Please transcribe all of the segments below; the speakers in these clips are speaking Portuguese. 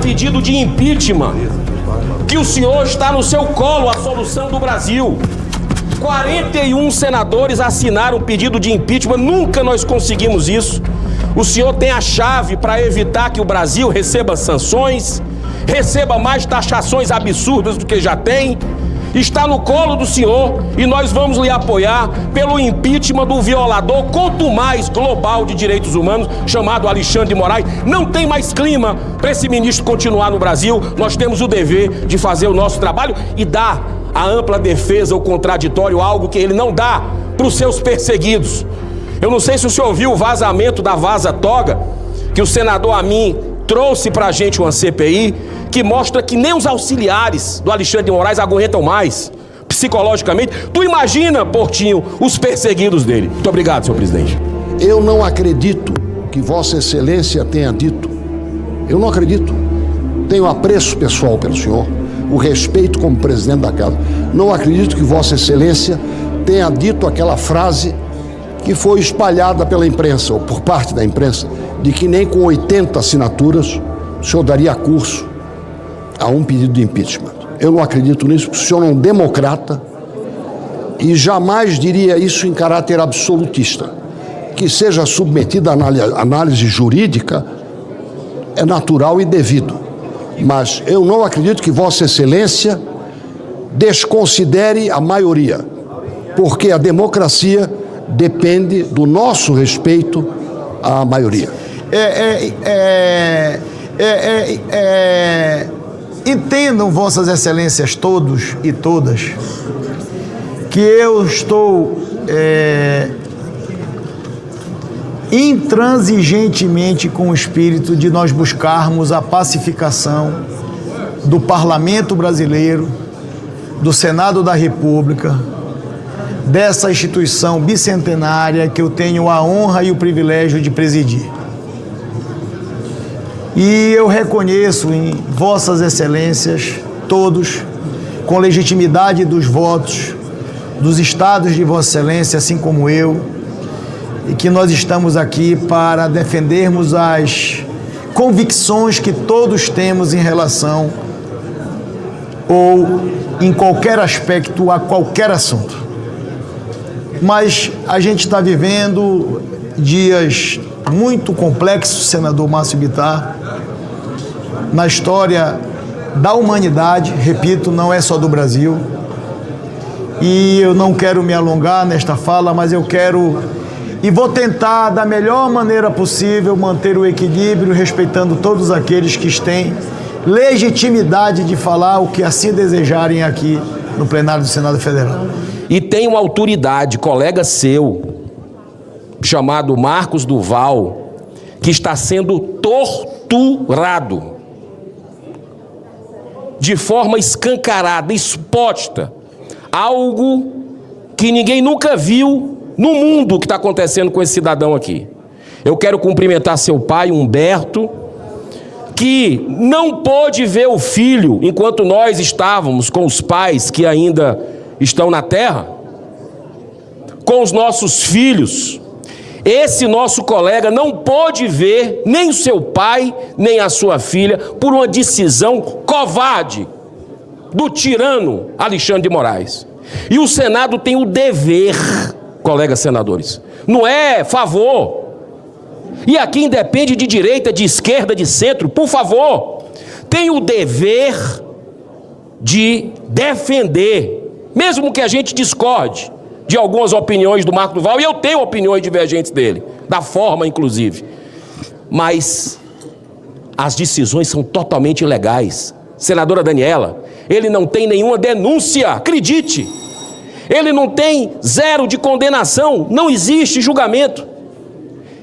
pedido de impeachment, que o senhor está no seu colo a solução do Brasil. 41 senadores assinaram o pedido de impeachment, nunca nós conseguimos isso. O senhor tem a chave para evitar que o Brasil receba sanções, receba mais taxações absurdas do que já tem. Está no colo do senhor e nós vamos lhe apoiar pelo impeachment do violador contumaz global de direitos humanos, chamado Alexandre de Moraes. Não tem mais clima para esse ministro continuar no Brasil. Nós temos o dever de fazer o nosso trabalho e dar a ampla defesa, o contraditório, algo que ele não dá para os seus perseguidos. Eu não sei se o senhor viu o vazamento da Vaza Toga, que o senador Amin trouxe para a gente uma CPI, que mostra que nem os auxiliares do Alexandre de Moraes aguentam mais, psicologicamente. Tu imagina, Portinho, os perseguidos dele. Muito obrigado, senhor presidente. Eu não acredito que Vossa Excelência tenha dito. Eu não acredito. Tenho apreço pessoal pelo senhor, o respeito como presidente da casa. Não acredito que Vossa Excelência tenha dito aquela frase que foi espalhada pela imprensa, ou por parte da imprensa, de que nem com 80 assinaturas o senhor daria curso a um pedido de impeachment. Eu não acredito nisso, porque o senhor é um democrata e jamais diria isso em caráter absolutista. Que seja submetido a análise jurídica é natural e devido, mas eu não acredito que Vossa Excelência desconsidere a maioria, porque a democracia depende do nosso respeito à maioria. Entendam Vossas Excelências todos e todas que eu estou intransigentemente com o espírito de nós buscarmos a pacificação do Parlamento brasileiro, do Senado da República, dessa instituição bicentenária que eu tenho a honra e o privilégio de presidir. E eu reconheço em Vossas Excelências, todos, com legitimidade dos votos dos estados de Vossa Excelência, assim como eu, e que nós estamos aqui para defendermos as convicções que todos temos em relação ou em qualquer aspecto a qualquer assunto. Mas a gente está vivendo dias muito complexos, senador Márcio Bittar, na história da humanidade, repito, não é só do Brasil. E eu não quero me alongar nesta fala, mas eu quero e vou tentar, da melhor maneira possível, manter o equilíbrio, respeitando todos aqueles que têm legitimidade de falar o que assim desejarem aqui no plenário do Senado Federal. E tem uma autoridade, colega seu, chamado Marcos Duval, que está sendo torturado de forma escancarada, exposta, algo que ninguém nunca viu no mundo que está acontecendo com esse cidadão aqui. Eu quero cumprimentar seu pai, Humberto, que não pôde ver o filho enquanto nós estávamos com os pais que ainda estão na terra, com os nossos filhos. Esse nosso colega não pôde ver nem o seu pai, nem a sua filha, por uma decisão covarde do tirano Alexandre de Moraes. E o Senado tem o dever, colegas senadores, não é favor. E aqui independe de direita, de esquerda, de centro, por favor, tem o dever de defender, mesmo que a gente discorde de algumas opiniões do Marco Duval, e eu tenho opiniões divergentes dele, da forma inclusive, mas as decisões são totalmente ilegais. Senadora Daniela, ele não tem nenhuma denúncia, acredite, ele não tem zero de condenação, não existe julgamento.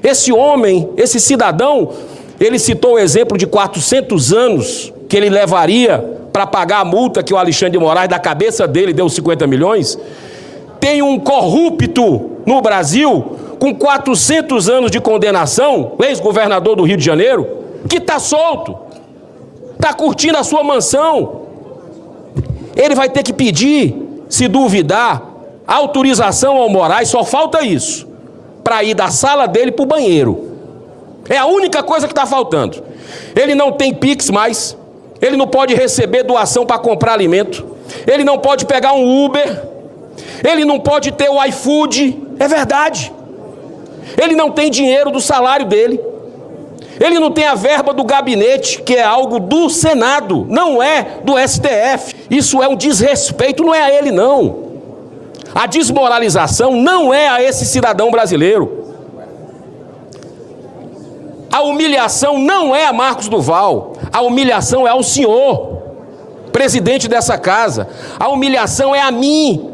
Esse homem, esse cidadão, ele citou o exemplo de 400 anos que ele levaria para pagar a multa que o Alexandre de Moraes, da cabeça dele, deu 50 milhões. Tem um corrupto no Brasil com 400 anos de condenação, ex-governador do Rio de Janeiro, que está solto, está curtindo a sua mansão. Ele vai ter que pedir, se duvidar, autorização ao Moraes, só falta isso, para ir da sala dele para o banheiro. É a única coisa que está faltando. Ele não tem Pix mais, ele não pode receber doação para comprar alimento, ele não pode pegar um Uber, ele não pode ter o iFood, é verdade. Ele não tem dinheiro do salário dele, ele não tem a verba do gabinete, que é algo do Senado, não é do STF. Isso é um desrespeito, não é a ele não. A desmoralização não é a esse cidadão brasileiro. A humilhação não é a Marcos Duval, a humilhação é ao senhor, presidente dessa casa. A humilhação é a mim.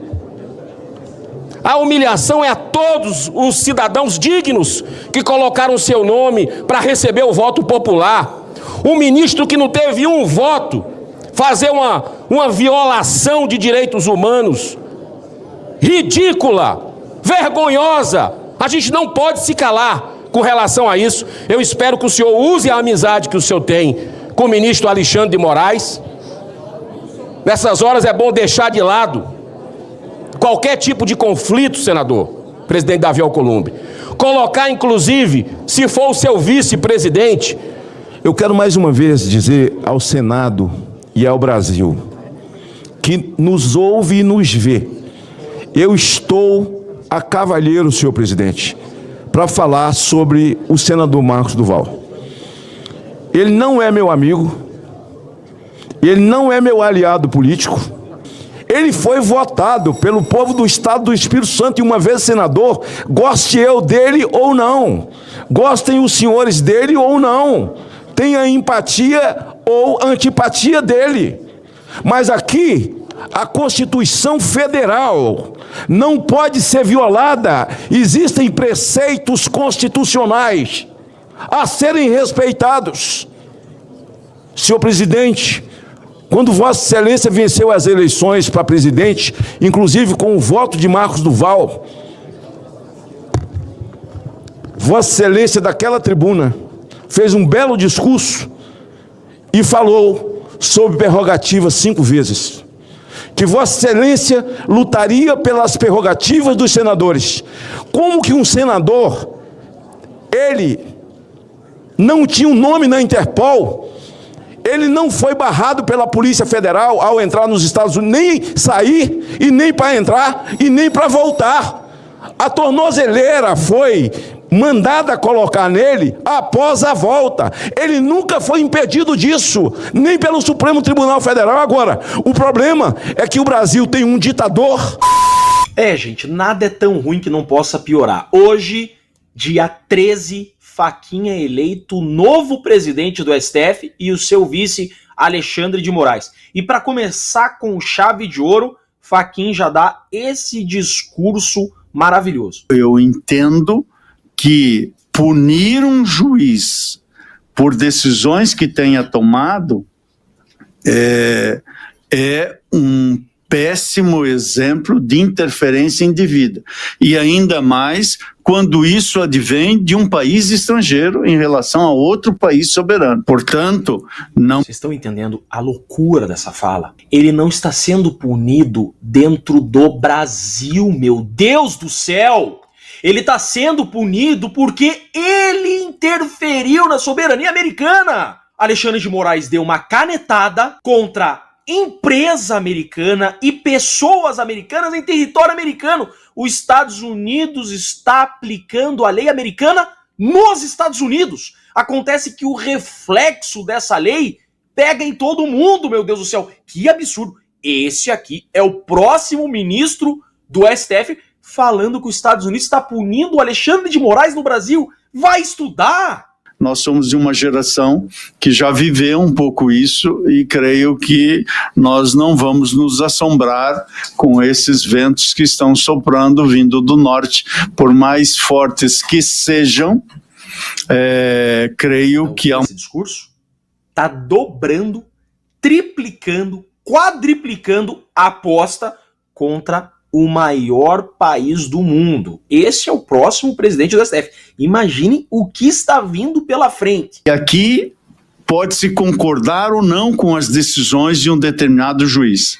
A humilhação é a todos os cidadãos dignos que colocaram seu nome para receber o voto popular. Um ministro que não teve um voto, fazer uma violação de direitos humanos, ridícula, vergonhosa. A gente não pode se calar com relação a isso. Eu espero que o senhor use a amizade que o senhor tem com o ministro Alexandre de Moraes. Nessas horas é bom deixar de lado qualquer tipo de conflito, senador, presidente Davi Alcolumbre. Colocar, inclusive, se for o seu vice-presidente. Eu quero mais uma vez dizer ao Senado e ao Brasil, que nos ouve e nos vê, eu estou a cavalheiro, senhor presidente, para falar sobre o senador Marcos Duval. Ele não é meu amigo, ele não é meu aliado político, ele foi votado pelo povo do estado do Espírito Santo e uma vez senador, goste eu dele ou não, gostem os senhores dele ou não, tenha empatia ou antipatia dele, mas aqui a Constituição Federal não pode ser violada. Existem preceitos constitucionais a serem respeitados. Senhor presidente, quando Vossa Excelência venceu as eleições para presidente, inclusive com o voto de Marcos Duval, Vossa Excelência daquela tribuna fez um belo discurso e falou sobre prerrogativas 5 vezes. Que Vossa Excelência lutaria pelas prerrogativas dos senadores. Como que um senador, ele não tinha um nome na Interpol, ele não foi barrado pela Polícia Federal ao entrar nos Estados Unidos, nem sair, e nem para entrar, e nem para voltar. A tornozeleira foi mandada colocar nele após a volta. Ele nunca foi impedido disso, nem pelo Supremo Tribunal Federal. Agora, o problema é que o Brasil tem um ditador. Gente, nada é tão ruim que não possa piorar. Hoje, dia 13, Fachinha é eleito novo presidente do STF e o seu vice, Alexandre de Moraes. E para começar com chave de ouro, Fachinha já dá esse discurso maravilhoso. Eu entendo que punir um juiz por decisões que tenha tomado é um péssimo exemplo de interferência indevida. E ainda mais quando isso advém de um país estrangeiro em relação a outro país soberano. Portanto, não... Vocês estão entendendo a loucura dessa fala? Ele não está sendo punido dentro do Brasil, meu Deus do céu! Ele está sendo punido porque ele interferiu na soberania americana. Alexandre de Moraes deu uma canetada contra empresa americana e pessoas americanas em território americano. Os Estados Unidos está aplicando a lei americana nos Estados Unidos. Acontece que o reflexo dessa lei pega em todo mundo, meu Deus do céu. Que absurdo. Esse aqui é o próximo ministro do STF falando que os Estados Unidos está punindo o Alexandre de Moraes no Brasil. Vai estudar! Nós somos de uma geração que já viveu um pouco isso e creio que nós não vamos nos assombrar com esses ventos que estão soprando vindo do norte, por mais fortes que sejam. Creio então, que esse discurso está dobrando, triplicando, quadriplicando a aposta contra o maior país do mundo. Esse é o próximo presidente do STF. Imaginem o que está vindo pela frente. E aqui pode-se concordar ou não com as decisões de um determinado juiz.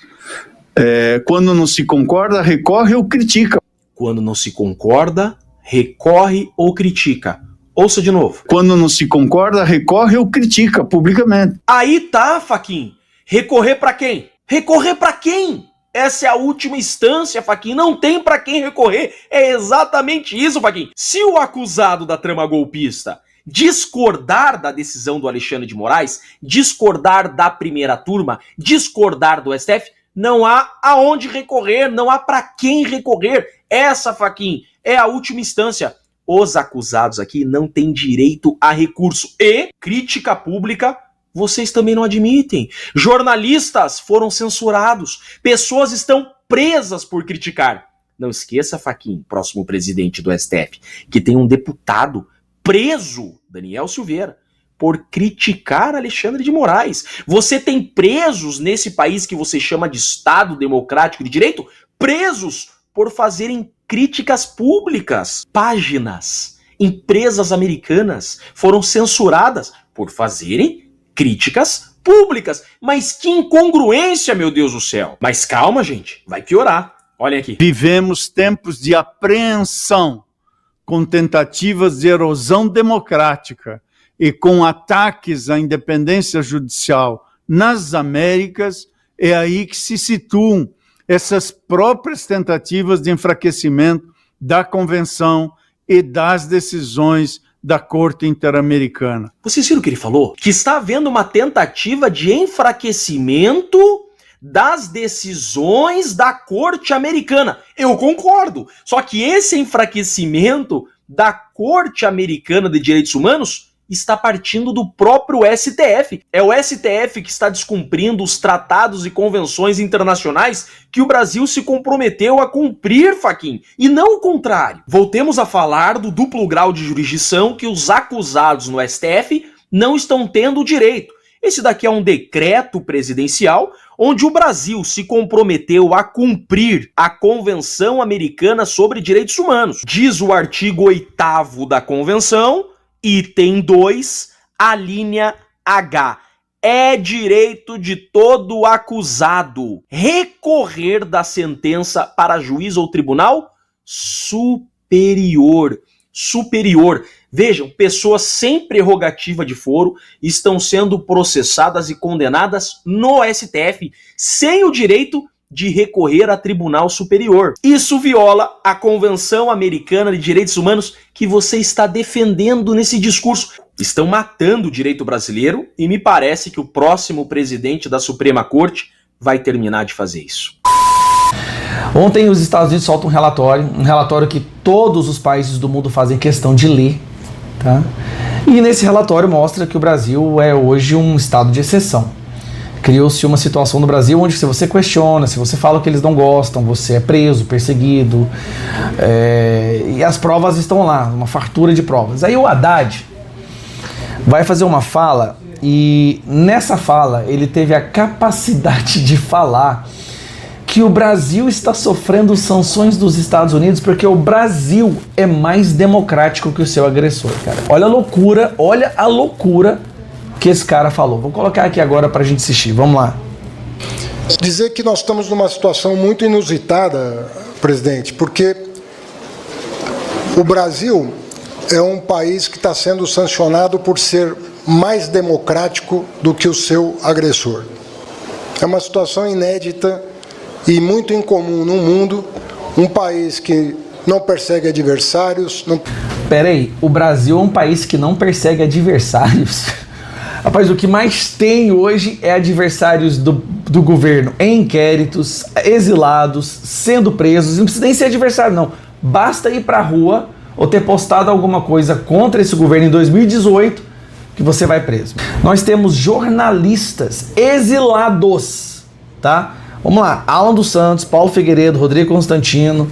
Quando não se concorda, recorre ou critica. Quando não se concorda, recorre ou critica. Ouça de novo. Quando não se concorda, recorre ou critica publicamente. Aí tá, Fachin. Recorrer pra quem? Recorrer pra quem? Essa é a última instância, Fachin. Não tem pra quem recorrer. É exatamente isso, Fachin. Se o acusado da trama golpista discordar da decisão do Alexandre de Moraes, discordar da primeira turma, discordar do STF, não há aonde recorrer, não há pra quem recorrer. Essa, Fachin, é a última instância. Os acusados aqui não têm direito a recurso. E crítica pública vocês também não admitem. Jornalistas foram censurados. Pessoas estão presas por criticar. Não esqueça, Fachin, próximo presidente do STF, que tem um deputado preso, Daniel Silveira, por criticar Alexandre de Moraes. Você tem presos nesse país que você chama de Estado Democrático de Direito, presos por fazerem críticas públicas. Páginas, empresas americanas foram censuradas por fazerem críticas públicas. Mas que incongruência, meu Deus do céu. Mas calma, gente, vai piorar. Olhem aqui. Vivemos tempos de apreensão, com tentativas de erosão democrática e com ataques à independência judicial nas Américas. É aí que se situam essas próprias tentativas de enfraquecimento da Convenção e das decisões da Corte Interamericana. Vocês viram o que ele falou? Que está havendo uma tentativa de enfraquecimento das decisões da Corte Americana. Eu concordo. Só que esse enfraquecimento da Corte Americana de Direitos Humanos está partindo do próprio STF. É o STF que está descumprindo os tratados e convenções internacionais que o Brasil se comprometeu a cumprir, Fachin, e não o contrário. Voltemos a falar do duplo grau de jurisdição que os acusados no STF não estão tendo direito. Esse daqui é um decreto presidencial onde o Brasil se comprometeu a cumprir a Convenção Americana sobre Direitos Humanos. Diz o artigo 8º da Convenção, item 2, a linha H. É direito de todo acusado recorrer da sentença para juiz ou tribunal superior. Superior. Vejam, pessoas sem prerrogativa de foro estão sendo processadas e condenadas no STF sem o direito de recorrer a tribunal superior. Isso viola a Convenção Americana de Direitos Humanos que você está defendendo nesse discurso. Estão matando o direito brasileiro e me parece que o próximo presidente da Suprema Corte vai terminar de fazer isso. Ontem os Estados Unidos soltam um relatório que todos os países do mundo fazem questão de ler, tá? E nesse relatório mostra que o Brasil é hoje um estado de exceção. Criou-se uma situação no Brasil onde se você questiona, se você fala o que eles não gostam, você é preso, perseguido, e as provas estão lá, uma fartura de provas. Aí o Haddad vai fazer uma fala e nessa fala ele teve a capacidade de falar que o Brasil está sofrendo sanções dos Estados Unidos porque o Brasil é mais democrático que o seu agressor, cara. Olha a loucura que esse cara falou. Vou colocar aqui agora pra gente assistir, vamos lá. Dizer que nós estamos numa situação muito inusitada, presidente, porque o Brasil é um país que está sendo sancionado por ser mais democrático do que o seu agressor. É uma situação inédita e muito incomum no mundo, um país que não persegue adversários... Peraí, o Brasil é um país que não persegue adversários? Rapaz, o que mais tem hoje é adversários do governo em inquéritos, exilados, sendo presos. Não precisa nem ser adversário, não. Basta ir pra rua ou ter postado alguma coisa contra esse governo em 2018 que você vai preso. Nós temos jornalistas exilados, tá? Vamos lá, Alan dos Santos, Paulo Figueiredo, Rodrigo Constantino,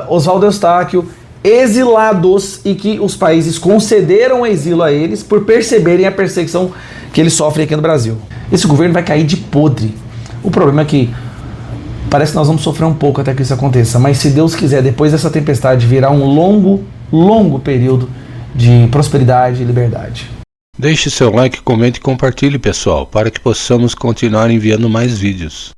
Oswaldo Eustáquio, exilados e que os países concederam exílio a eles por perceberem a perseguição que eles sofrem aqui no Brasil. Esse governo vai cair de podre. O problema é que parece que nós vamos sofrer um pouco até que isso aconteça, mas se Deus quiser, depois dessa tempestade virá um longo período de prosperidade e liberdade. Deixe seu like, comente e compartilhe, pessoal, para que possamos continuar enviando mais vídeos.